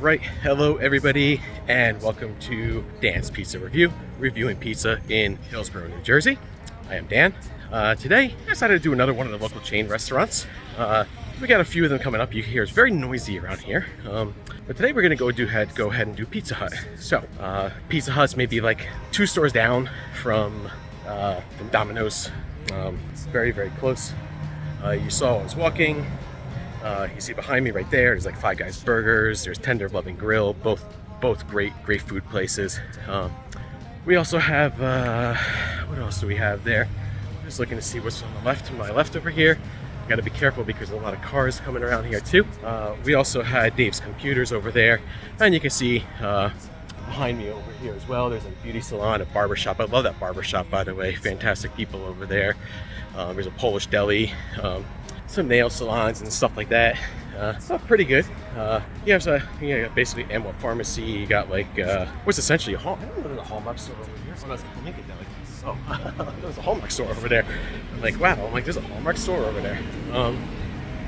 Right, hello everybody, and welcome to Dan's Pizza Review, reviewing pizza in Hillsborough, New Jersey. I am Dan. Today, I decided to do another one of the local chain restaurants. We got a few of them coming up. You hear it's very noisy around here. But today we're gonna go ahead and do Pizza Hut. So, Pizza Hut's maybe like 2 stores down from Domino's. Very, very close. You saw I was walking. You see behind me right there's like Five Guys Burgers, there's Tender Loving Grill, both great food places. We also have, what else do we have there? Just looking to see what's on the left, to my left over here. Got to be careful because there's a lot of cars coming around here too. We also had Dave's Computers over there, and you can see behind me over here as well, there's a beauty salon, a barbershop. I love that barbershop, by the way. Fantastic people over there. There's a Polish deli. Some nail salons and stuff like that. Pretty good. You have basically Amwell Pharmacy. You got like what's essentially a I don't know, there's a Hallmark store over here. Oh, that's a Lincoln Deli. Oh, there's a Hallmark store over there. I'm like, wow. I'm like, there's a Hallmark store over there.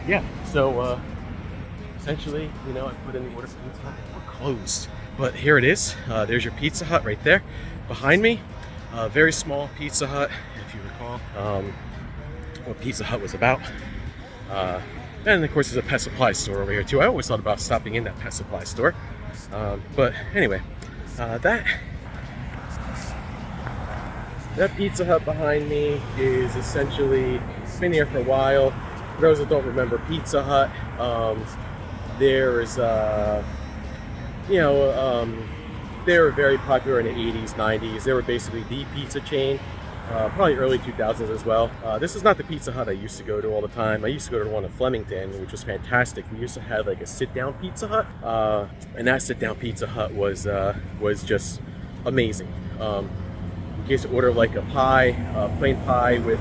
Yeah. So essentially, I put in the order for Pizza Hut. We're closed, but here it is. There's your Pizza Hut right there behind me. Very small Pizza Hut, if you recall. What Pizza Hut was about. And of course there's a pet supply store over here too. I always thought about stopping in that pet supply store. But anyway, that Pizza Hut behind me is essentially, it's been here for a while. For those that don't remember Pizza Hut, they were very popular in the 80s, 90s. They were basically the pizza chain. Probably early 2000s as well. This is not the Pizza Hut I used to go to all the time. I used to go to the one in Flemington, which was fantastic. We used to have like a sit-down Pizza Hut, and that sit-down Pizza Hut was just amazing. In case you order like a pie, plain pie with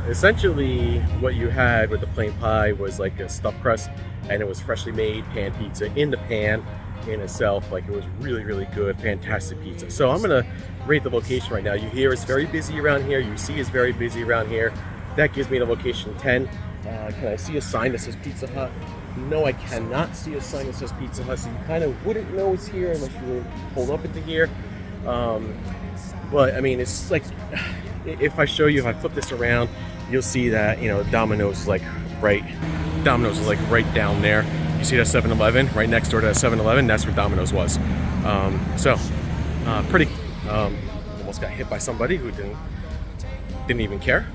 essentially what you had with the plain pie was like a stuffed crust, and it was freshly made pan pizza in the pan in itself. Like, it was really, really good, fantastic pizza. So I'm gonna rate the location right now. You hear it's very busy around here. You see it's very busy around here. That gives me the location 10. Can I see a sign that says Pizza Hut? No, I cannot see a sign that says Pizza Hut, so you kind of wouldn't know it's here unless you were pulled up into here. But I mean, it's like, if I show you, if I flip this around, you'll see that Domino's is like right down there. You see that 7-Eleven right next door to that 7-Eleven? That's where Domino's was. Pretty. Almost got hit by somebody who didn't even care.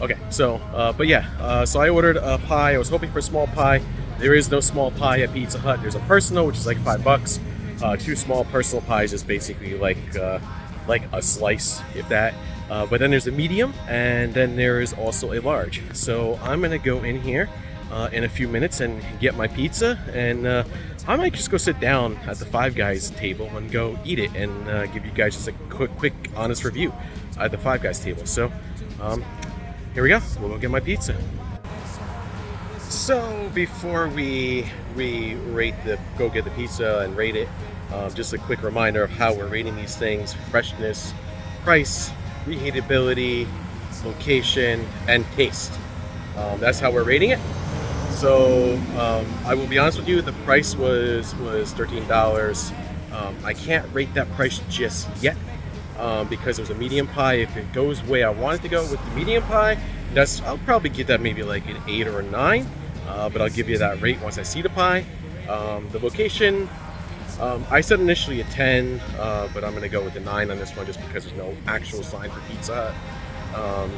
Okay, so but yeah, so I ordered a pie. I was hoping for a small pie. There is no small pie at Pizza Hut. There's a personal, which is like $5. 2 small personal pies is basically like a slice, if that. But then there's a medium, and then there is also a large. So I'm gonna go in here in a few minutes and get my pizza, and I might just go sit down at the Five Guys table and go eat it, and give you guys just a quick honest review at the Five Guys table. So here we go. We'll go get my pizza. So before we go get the pizza and rate it, just a quick reminder of how we're rating these things: freshness, price, reheatability, location, and taste. That's how we're rating it. So I will be honest with you, the price was $13. I can't rate that price just yet because it was a medium pie. If it goes the way I want it to go with the medium pie, I'll probably give that maybe like an 8 or a 9. But I'll give you that rate once I see the pie. The location, I said initially a 10, but I'm gonna go with a 9 on this one just because there's no actual sign for Pizza Hut.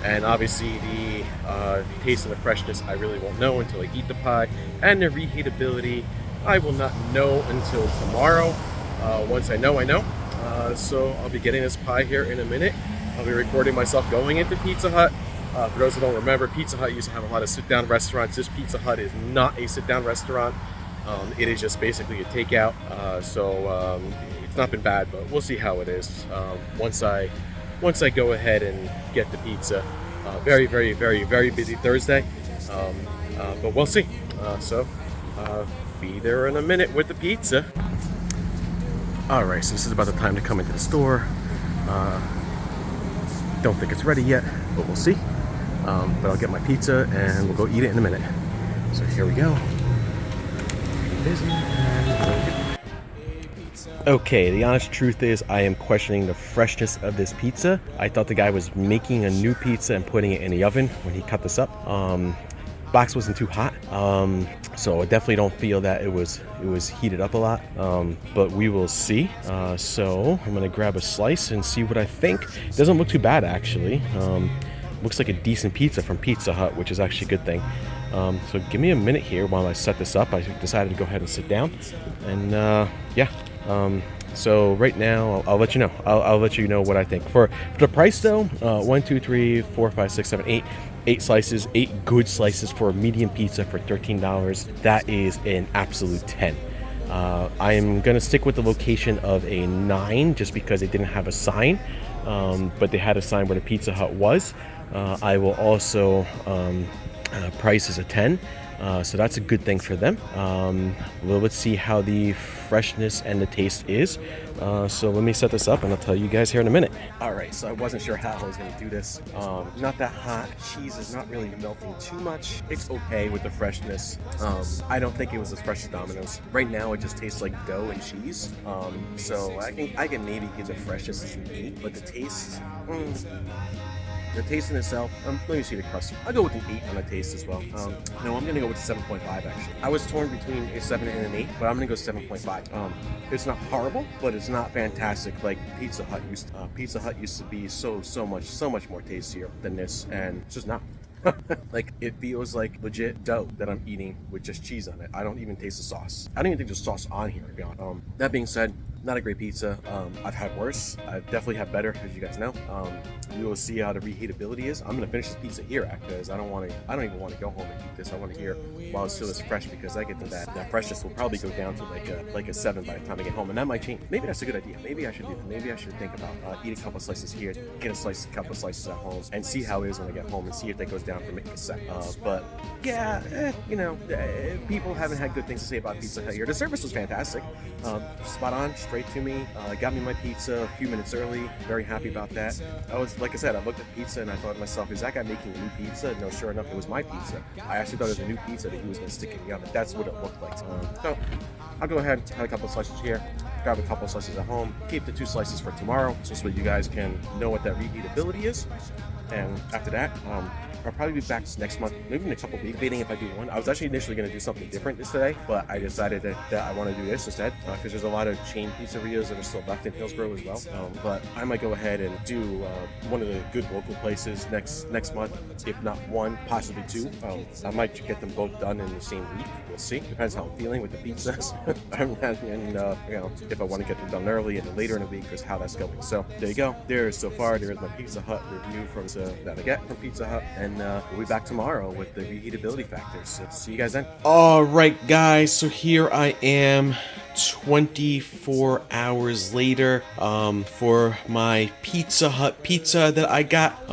And obviously the taste and the freshness I really won't know until I eat the pie. And the reheatability, I will not know until tomorrow. Once I know, I know. So I'll be getting this pie here in a minute. I'll be recording myself going into Pizza Hut. For those who don't remember, Pizza Hut used to have a lot of sit-down restaurants. This Pizza Hut is not a sit-down restaurant. It is just basically a takeout. So it's not been bad, but we'll see how it is once I go ahead and get the pizza. Very, very, very, very busy Thursday, but we'll see. So be there in a minute with the pizza. All right, so this is about the time to come into the store. Don't think it's ready yet, but we'll see. But I'll get my pizza and we'll go eat it in a minute. So here we go. busy. Okay, the honest truth is I am questioning the freshness of this pizza. I thought the guy was making a new pizza and putting it in the oven when he cut this up. Box wasn't too hot, so I definitely don't feel that it was heated up a lot, but we will see. So I'm gonna grab a slice and see what I think. It doesn't look too bad, actually. Looks like a decent pizza from Pizza Hut, which is actually a good thing. So give me a minute here while I set this up. I decided to go ahead and sit down, and yeah. So right now I'll let you know. I'll let you know what I think. For the price though, 1, 2, 3, 4, 5, 6, 7, 8 slices, 8 good slices for a medium pizza for $13. That is an absolute 10. I am gonna stick with the location of a 9 just because they didn't have a sign, but they had a sign where the Pizza Hut was. I will also price is a 10. So that's a good thing for them. Well, let's see how the freshness and the taste is. So let me set this up and I'll tell you guys here in a minute. All right, so I wasn't sure how I was going to do this. Not that hot. Cheese is not really melting too much. It's okay with the freshness. I don't think it was as fresh as Domino's. Right now, it just tastes like dough and cheese. So I can maybe give the freshness as an 8, but the taste. The taste in itself, let me see the crust. I'll go with an 8 on the taste as well. No, I'm going to go with 7.5 actually. I was torn between a 7 and an 8, but I'm going to go 7.5. It's not horrible, but it's not fantastic like Pizza Hut used to. Pizza Hut used to be so much more tastier than this, and it's just not. Like, it feels like legit dough that I'm eating with just cheese on it. I don't even taste the sauce. I don't even think there's sauce on here, to be honest. That being said, not a great pizza. I've had worse. I've definitely had better, as you guys know. We will see how the reheatability is. I'm gonna finish this pizza here because I don't even want to go home and eat this. I want to hear while it's still as fresh, because I get that freshness will probably go down to like a 7 by the time I get home, and that might change. Maybe that's a good idea. Maybe I should do that. Maybe I should think about eat a couple slices here, get a couple slices at home, and see how it is when I get home, and see if that goes down for making a 7. But yeah, people haven't had good things to say about Pizza Hut here. The service was fantastic, spot on, straight to me. Got me my pizza a few minutes early. Very happy about that. Like I said, I looked at pizza and I thought to myself, is that guy making a new pizza? No, sure enough, it was my pizza. I actually thought it was a new pizza that he was going to stick in the oven. That's what it looked like. So I'll go ahead, have a couple of slices here, grab a couple of slices at home, keep the 2 slices for tomorrow, just so you guys can know what that reheatability is. And after that, I'll probably be back next month, maybe in a couple of weeks, debating if I do one. I was actually initially going to do something different today, but I decided that I want to do this instead, because there's a lot of chain pizzerias that are still left in Hillsborough as well. But I might go ahead and do one of the good local places next month, if not 1, possibly 2. I might get them both done in the same week. We'll see. Depends how I'm feeling with the pizzas, and if I want to get them done early and later in the week, because how that's going. So there you go. There's my Pizza Hut review from that I get from Pizza Hut, and we'll be back tomorrow with the reheatability factors. So see you guys then. All right, guys. So here I am, 24 hours later, for my Pizza Hut pizza that I got.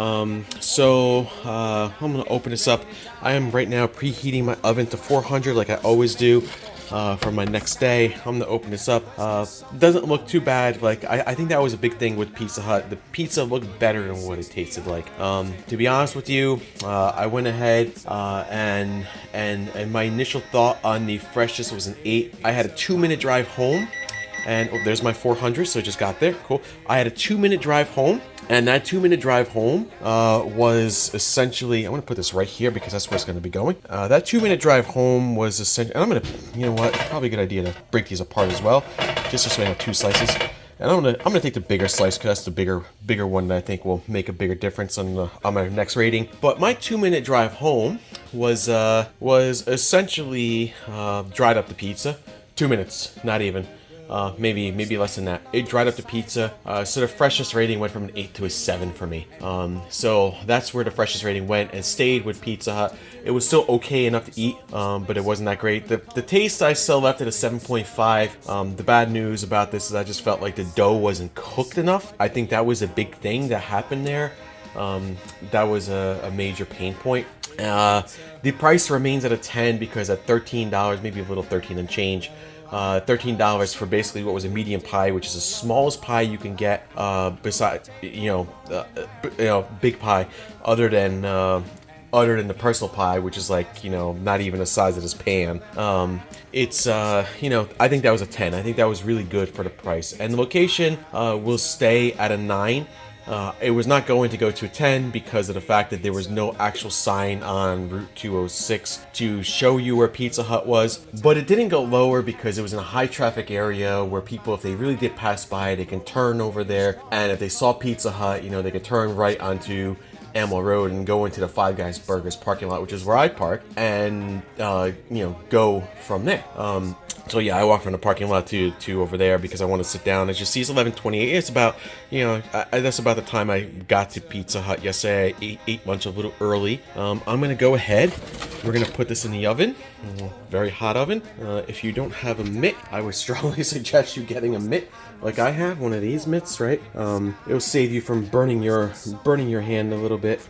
So I'm gonna open this up. I am right now preheating my oven to 400 like I always do. For my next day, I'm gonna open this up. Doesn't look too bad. Like I think that was a big thing with Pizza Hut. The pizza looked better than what it tasted like. To be honest with you, I went ahead and my initial thought on the freshness was an 8. I had a 2-minute drive home, and there's my 400. So it just got there. Cool. I had a 2-minute drive home. And that 2-minute drive home was essentially, I'm going to put this right here because that's where it's going to be going. That 2-minute drive home was essentially, and I'm going to, you know what, probably a good idea to break these apart as well, just so I have 2 slices. And I'm gonna take the bigger slice because that's the bigger one that I think will make a bigger difference on my next rating. But my 2-minute drive home was essentially dried up the pizza. 2 minutes, not even. Maybe less than that. It dried up the pizza, so the freshness rating went from an 8 to a 7 for me. So that's where the freshness rating went and stayed with Pizza Hut. It was still okay enough to eat, but it wasn't that great. The taste I still left at a 7.5. The bad news about this is I just felt like the dough wasn't cooked enough. I think that was a big thing that happened there. That was a major pain point. The price remains at a 10 because at $13, maybe a little 13 and change, $13 for basically what was a medium pie, which is the smallest pie you can get, besides big pie, other than other than the personal pie, which is like, you know, not even the size of this pan. It's you know, I think that was a 10. I think that was really good for the price, and the location will stay at a 9. It was not going to go to a 10 because of the fact that there was no actual sign on Route 206 to show you where Pizza Hut was. But it didn't go lower because it was in a high traffic area where people, if they really did pass by, they can turn over there. And if they saw Pizza Hut, you know, they could turn right onto Amwell Road and go into the Five Guys Burgers parking lot, which is where I park, and you know, go from there. So yeah, I walked from the parking lot to over there because I want to sit down. As you see, it's 11:28. It's about, you know, that's about the time I got to Pizza Hut yesterday. I ate lunch a little early. I'm gonna go ahead. We're gonna put this in the oven, very hot oven. If you don't have a mitt, I would strongly suggest you getting a mitt like I have, one of these mitts, right? It'll save you from burning your hand a little bit.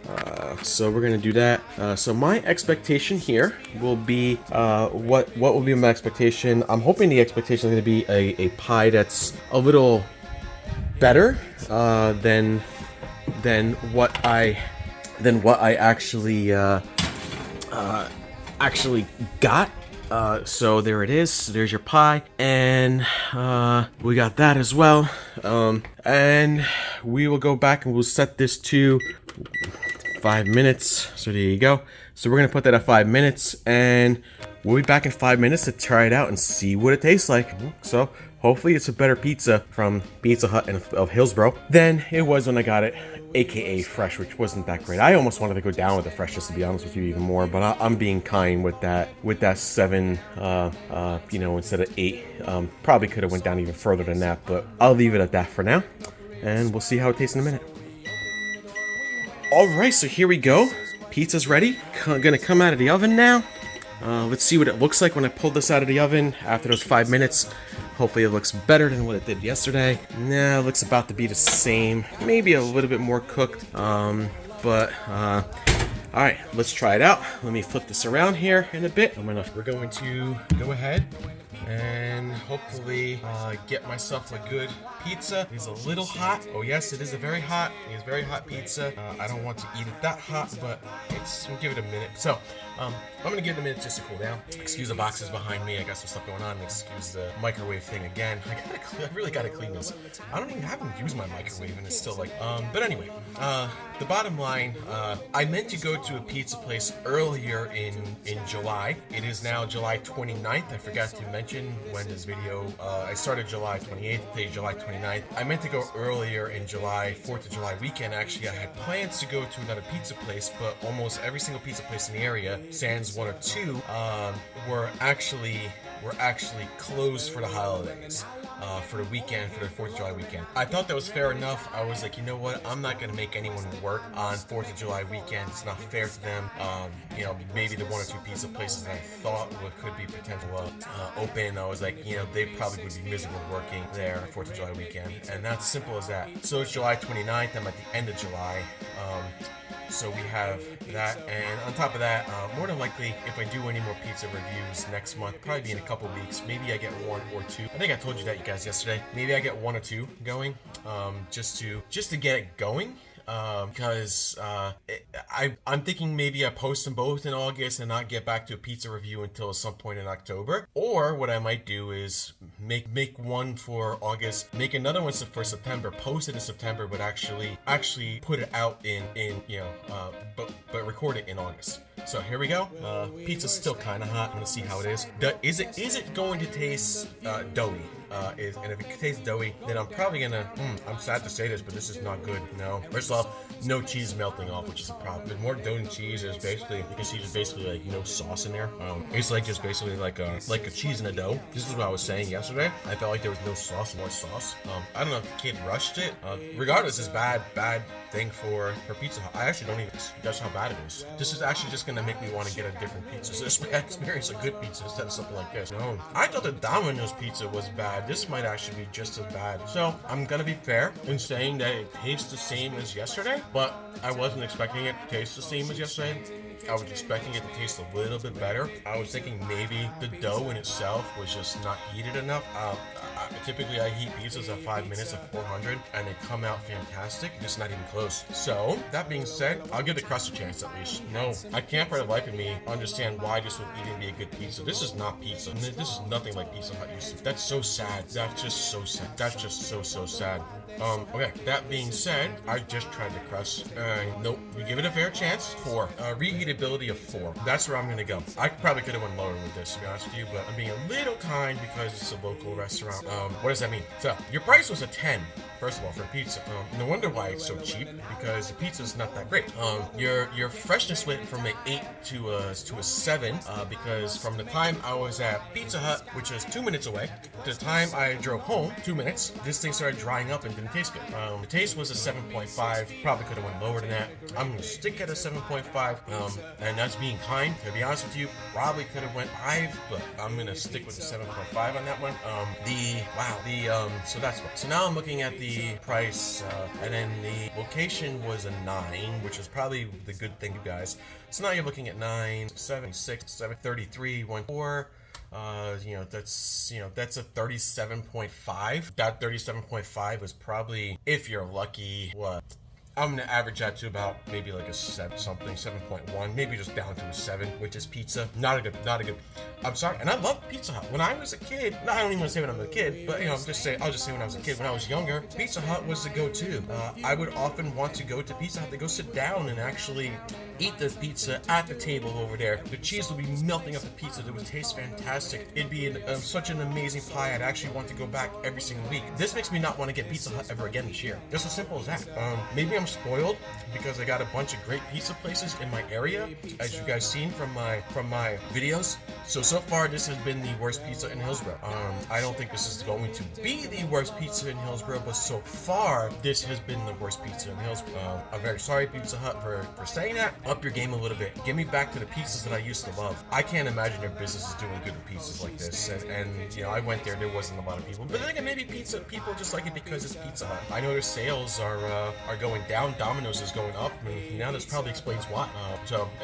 So we're gonna do that. So my expectation here will be what will be my expectation? I'm hoping the expectation is gonna be a pie that's a little better than what I actually got. So there it is. There's your pie, and we got that as well. And we will go back and we'll set this to 5 minutes. So there you go. So we're gonna put that at 5 minutes, and we'll be back in 5 minutes to try it out and see what it tastes like. So hopefully it's a better pizza from Pizza Hut of Hillsborough than it was when I got it, aka fresh, which wasn't that great. I almost wanted to go down with the freshness, to be honest with you, even more, but I'm being kind with that 7, you know, instead of 8. Probably could have went down even further than that, but I'll leave it at that for now, and we'll see how it tastes in a minute. All right, so here we go. Pizza's ready. Gonna come out of the oven now. Let's see what it looks like when I pull this out of the oven after those 5 minutes. Hopefully it looks better than what it did yesterday. Nah, it looks about to be the same. Maybe a little bit more cooked. But alright, let's try it out. Let me flip this around here in a bit. We're going to go ahead and hopefully get myself a good pizza. It's a little hot. Oh yes, it is a very hot. It is very hot pizza. I don't want to eat it that hot, but we'll give it a minute. So I'm gonna give it a minute just to cool down. Excuse the boxes behind me. I got some stuff going on. Excuse the microwave thing again. I really gotta clean this. I haven't used my microwave, and it's still like. But anyway, the bottom line. I meant to go to a pizza place earlier in July. It is now July 29th. I forgot to mention when this video. I started July 28th. Today July 29th. I meant to go earlier in July, 4th of July weekend. Actually, I had plans to go to another pizza place, but almost every single pizza place in the area, sans 1 or 2, were actually closed for the holidays, for the weekend, for the 4th of July weekend. I thought that was fair enough. I was like, you know what? I'm not gonna make anyone work on 4th of July weekend. It's not fair to them. You know, maybe the 1 or 2 pizza places that I thought could be potential open, I was like, you know, they probably would be miserable working there 4th of July weekend, and that's simple as that. So it's July 29th. I'm at the end of July. So we have that, and on top of that, more than likely, if I do any more pizza reviews next month, probably be in a couple weeks, maybe I get 1 or 2. I think I told you that, you guys, yesterday. Maybe I get 1 or 2 going, just to get it going. Because I'm thinking maybe I post them both in August and not get back to a pizza review until some point in October. Or what I might do is make one for August, make another one for September, post it in September, but actually put it out in you know, but record it in August. So here we go. Pizza's still kind of hot. I'm gonna see how it is. Is it going to taste doughy? And if it tastes doughy, then I'm probably gonna. I'm sad to say this, but this is not good. No. First of all, no cheese melting off, which is a problem. There's more dough than cheese. There's basically, you can see there's basically like no sauce in there. It's like just basically like a cheese in a dough. This is what I was saying yesterday. I felt like there was no sauce, more sauce. I don't know if the kid rushed it. Regardless, it's bad thing for Pizza Hut. I actually don't even. That's how bad it is. This is actually just gonna make me want to get a different pizza. So this way I experience a good pizza instead of something like this. No, I thought the Domino's pizza was bad. This might actually be just as bad. So I'm gonna be fair in saying that it tastes the same as yesterday, but I wasn't expecting it to taste the same as yesterday. I was expecting it to taste a little bit better. I was thinking maybe the dough in itself was just not heated enough. Typically, I heat pizzas at 5 minutes at 400, and they come out fantastic. Just not even close. So, that being said, I'll give the crust a chance at least. No, I can't for the life of me understand why this would even be a good pizza. This is not pizza. This is nothing like Pizza Hut used to. That's so sad. That's just so sad. That's just so sad. Okay, that being said, I just tried the crust, and nope, we give it a fair chance. 4. Reheatability of 4. That's where I'm gonna go. I probably could have went lower with this, to be honest with you, but I'm being a little kind because it's a local restaurant. What does that mean? So, your price was a 10. First of all, for pizza. No wonder why it's so cheap, because the pizza's not that great. Your freshness went from an 8 to a 7, because from the time I was at Pizza Hut, which is 2 minutes away, to the time I drove home, 2 minutes, this thing started drying up and didn't taste good. The taste was a 7.5. Probably could have went lower than that. I'm gonna stick at a 7.5. And that's being kind. To be honest with you, probably could have went 5, but I'm gonna stick with the 7.5 on that one. So that's what. So now I'm looking at the price, and then the location was a 9, which is probably the good thing, you guys. So now you're looking at 9, 76, 733, 14. That's a 37.5. That 37.5 was probably, if you're lucky, what? I'm gonna average that to about maybe like a 7 something, 7.1, maybe just down to a 7, which is pizza. Not a good. I'm sorry, and I love Pizza Hut. When I was a kid, I don't even want to say when I was a kid, but I'll just say when I was a kid. When I was younger, Pizza Hut was the go-to. I would often want to go to Pizza Hut to go sit down and actually eat the pizza at the table over there. The cheese would be melting up the pizza. It would taste fantastic. It'd be such an amazing pie. I'd actually want to go back every single week. This makes me not want to get Pizza Hut ever again this year. Just as simple as that. Maybe I'm spoiled because I got a bunch of great pizza places in my area, as you guys seen from my videos. So far this has been the worst pizza in Hillsborough. I don't think this is going to be the worst pizza in Hillsborough, but so far this has been the worst pizza in Hillsborough. I'm very sorry, Pizza Hut, for saying that. Up your game a little bit. Give me back to the pizzas that I used to love. I can't imagine their business is doing good with pizzas like this. And I went there wasn't a lot of people. But then again, maybe people just like it because it's Pizza Hut. I know their sales are going down. Domino's is going up, and now this probably explains why.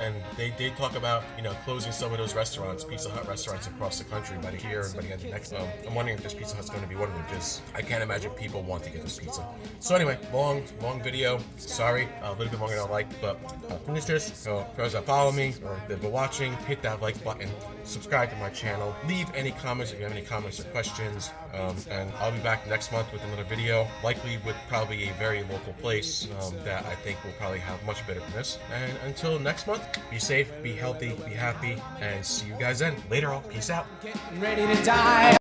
And they talk about closing some of those restaurants, Pizza Hut restaurants across the country by the year, by the end of next. I'm wondering if this Pizza Hut's going to be one of them, because I can't imagine people want to get this pizza. So anyway, long video. Sorry, a little bit longer than I like, but finish this. So for those that follow me or that been watching, hit that like button, subscribe to my channel, leave any comments if you have any comments or questions, and I'll be back next month with another video, likely with probably a very local place that I think will probably have much better than this. And until next month, be safe, be healthy, be happy, and see you guys then. Later all. Peace out. Getting ready to die.